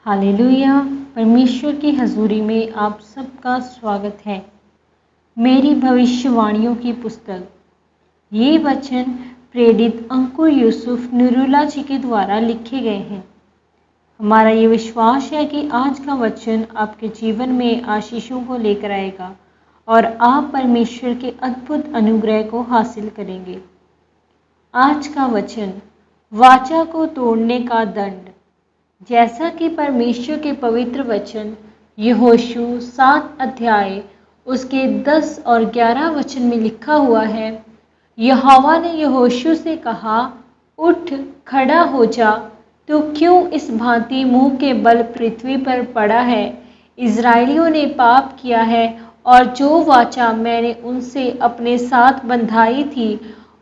Hallelujah. परमेश्वर की हजूरी में आप सबका स्वागत है। मेरी भविष्यवाणियों की पुस्तक। ये वचन प्रेरित अंकुर यूसुफ नूरुल्लाह जी के द्वारा लिखे गए हैं। हमारा ये विश्वास है कि आज का वचन आपके जीवन में आशीषों को लेकर आएगा और आप परमेश्वर के अद्भुत अनुग्रह को हासिल करेंगे। आज का वचन, वाचा को तोड़ने का दंड। जैसा कि परमेश्वर के पवित्र वचन यहोशू 7 अध्याय उसके 10 और 11 वचन में लिखा हुआ है, यहोवा ने यहोशू से कहा, उठ खड़ा हो जा, तो क्यों इस भांति मुंह के बल पृथ्वी पर पड़ा है। इज़राइलियों ने पाप किया है और जो वाचा मैंने उनसे अपने साथ बंधाई थी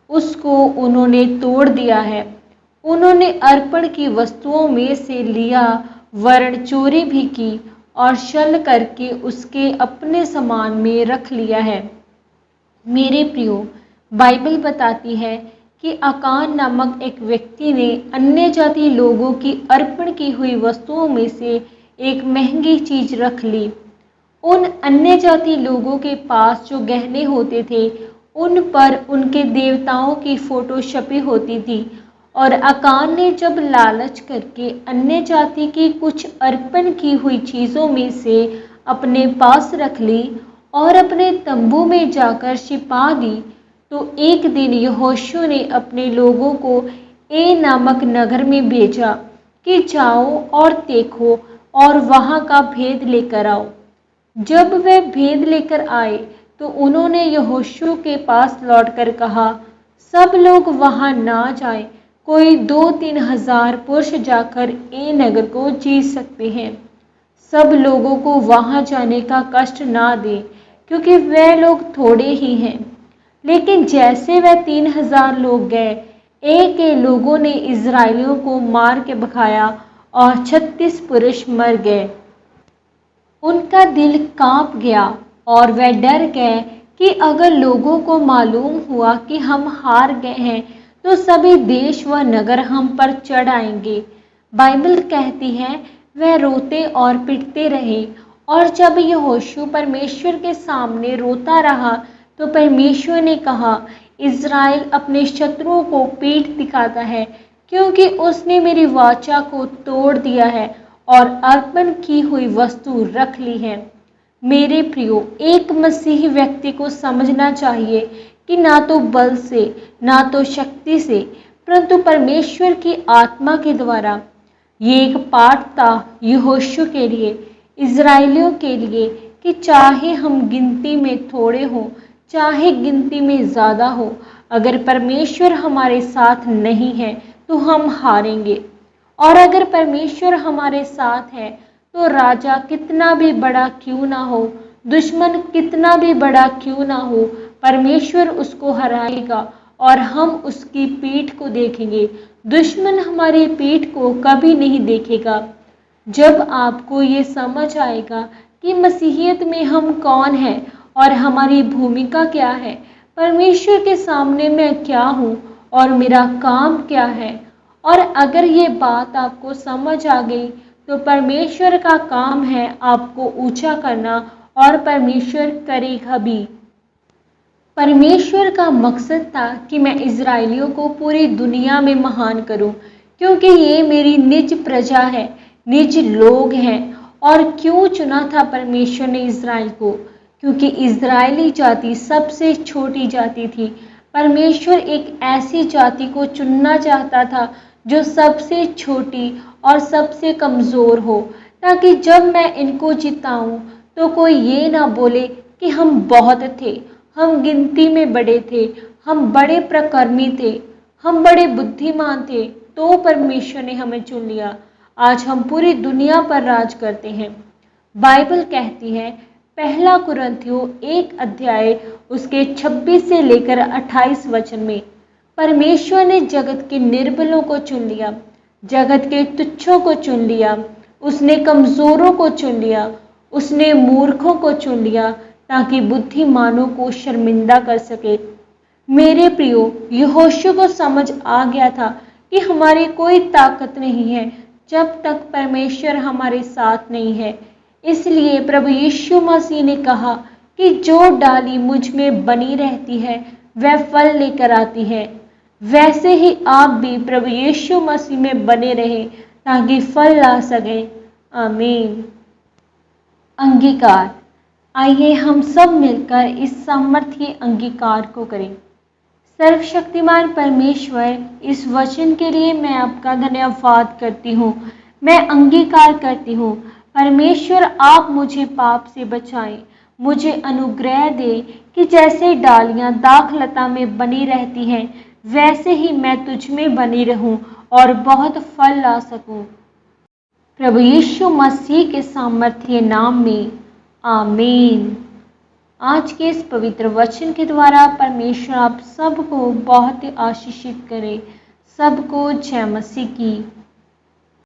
उसको उन्होंने तोड़ दिया है। उन्होंने अर्पण की वस्तुओं में से लिया, वरन चोरी भी की और छल करके उसके अपने सामान में रख लिया है। मेरे प्रियो, बाइबल बताती है कि आकान नामक एक व्यक्ति ने अन्य जाति लोगों की अर्पण की हुई वस्तुओं में से एक महंगी चीज रख ली। उन अन्य जाति लोगों के पास जो गहने होते थे उन पर उनके देवताओं की फोटो छपी होती थी और आकान ने जब लालच करके अन्य जाति की कुछ अर्पण की हुई चीज़ों में से अपने पास रख ली और अपने तंबू में जाकर छिपा दी, तो एक दिन यहोशू ने अपने लोगों को ए नामक नगर में भेजा कि जाओ और देखो और वहाँ का भेद लेकर आओ। जब वे भेद लेकर आए तो उन्होंने यहोशू के पास लौटकर कहा, सब लोग वहाँ ना जाएं, कोई 2-3 हजार पुरुष जाकर ए नगर को जीत सकते हैं। सब लोगों को वहां जाने का कष्ट ना दे, क्योंकि वे लोग थोड़े ही हैं। लेकिन जैसे वह 3,000 लोग गए, ए के लोगों ने इज़राइलियों को मार के भगाया और 36 पुरुष मर गए। उनका दिल कांप गया और वह डर गए कि अगर लोगों को मालूम हुआ कि हम हार गए हैं तो सभी देश व नगर हम पर चढ़ आएंगे। बाइबल कहती है, वह रोते और पिटते रहे। और जब यहोशू परमेश्वर के सामने रोता रहा तो परमेश्वर ने कहा, इज़राइल अपने शत्रुओं को पीठ दिखाता है, क्योंकि उसने मेरी वाचा को तोड़ दिया है और अर्पण की हुई वस्तु रख ली है। मेरे प्रियो, एक मसीही व्यक्ति को समझना चाहिए कि ना तो बल से ना तो शक्ति से, परंतु परमेश्वर की आत्मा के द्वारा। ये एक पाठ था यहोशू के लिए, इज़राइलियों के लिए, कि चाहे हम गिनती में थोड़े हों चाहे गिनती में ज़्यादा हो, अगर परमेश्वर हमारे साथ नहीं है तो हम हारेंगे। और अगर परमेश्वर हमारे साथ है तो राजा कितना भी बड़ा क्यों ना हो, दुश्मन कितना भी बड़ा क्यों ना हो, परमेश्वर उसको हराएगा और हम उसकी पीठ को देखेंगे। दुश्मन हमारी पीठ को कभी नहीं देखेगा। जब आपको ये समझ आएगा कि मसीहियत में हम कौन हैं और हमारी भूमिका क्या है, परमेश्वर के सामने मैं क्या हूँ और मेरा काम क्या है, और अगर ये बात आपको समझ आ गई तो परमेश्वर का काम है आपको ऊंचा करना और परमेश्वर करेगा भी। परमेश्वर का मकसद था कि मैं इज़राइलियों को पूरी दुनिया में महान करूं, क्योंकि ये मेरी निज प्रजा है, निज लोग हैं। और क्यों चुना था परमेश्वर ने इज़राइल को? क्योंकि इज़राइली जाति सबसे छोटी जाति थी। परमेश्वर एक ऐसी जाति को चुनना चाहता था जो सबसे छोटी और सबसे कमज़ोर हो, ताकि जब मैं इनको जिताऊं तो कोई ये ना बोले कि हम बहुत थे, हम गिनती में बड़े थे, हम बड़े प्रकर्मी थे, हम बड़े बुद्धिमान थे, तो परमेश्वर ने हमें चुन लिया। आज हम पूरी दुनिया पर राज करते हैं। बाइबल कहती है, पहला कुरिन्थियों 1 अध्याय उसके 26 से लेकर 28 वचन में, परमेश्वर ने जगत के निर्बलों को चुन लिया, जगत के तुच्छों को चुन लिया, उसने कमजोरों को चुन लिया, उसने मूर्खों को चुन लिया, ताकि बुद्धिमानों को शर्मिंदा कर सके। मेरे प्रियो, यहोशू को समझ आ गया था कि हमारी कोई ताकत नहीं है, जब तक परमेश्वर हमारे साथ नहीं है। इसलिए प्रभु यीशु मसीह ने कहा कि जो डाली मुझ में बनी रहती है वह फल लेकर आती है। वैसे ही आप भी प्रभु यीशु मसीह में बने रहें ताकि फल ला सकें। आमीन। अंगीकार। आइए हम सब मिलकर इस सामर्थ्य अंगीकार को करें। सर्वशक्तिमान परमेश्वर, इस वचन के लिए मैं आपका धन्यवाद करती हूँ। मैं अंगीकार करती हूँ परमेश्वर, आप मुझे पाप से बचाएं। मुझे अनुग्रह दे कि जैसे डालियाँ दाखलता में बनी रहती हैं, वैसे ही मैं तुझ में बनी रहूं और बहुत फल ला सकूं। प्रभु यीशु मसीह के सामर्थ्य नाम में आमीन। आज के इस पवित्र वचन के द्वारा परमेश्वर आप सबको बहुत ही आशीषित करे। सबको जय मसीह की।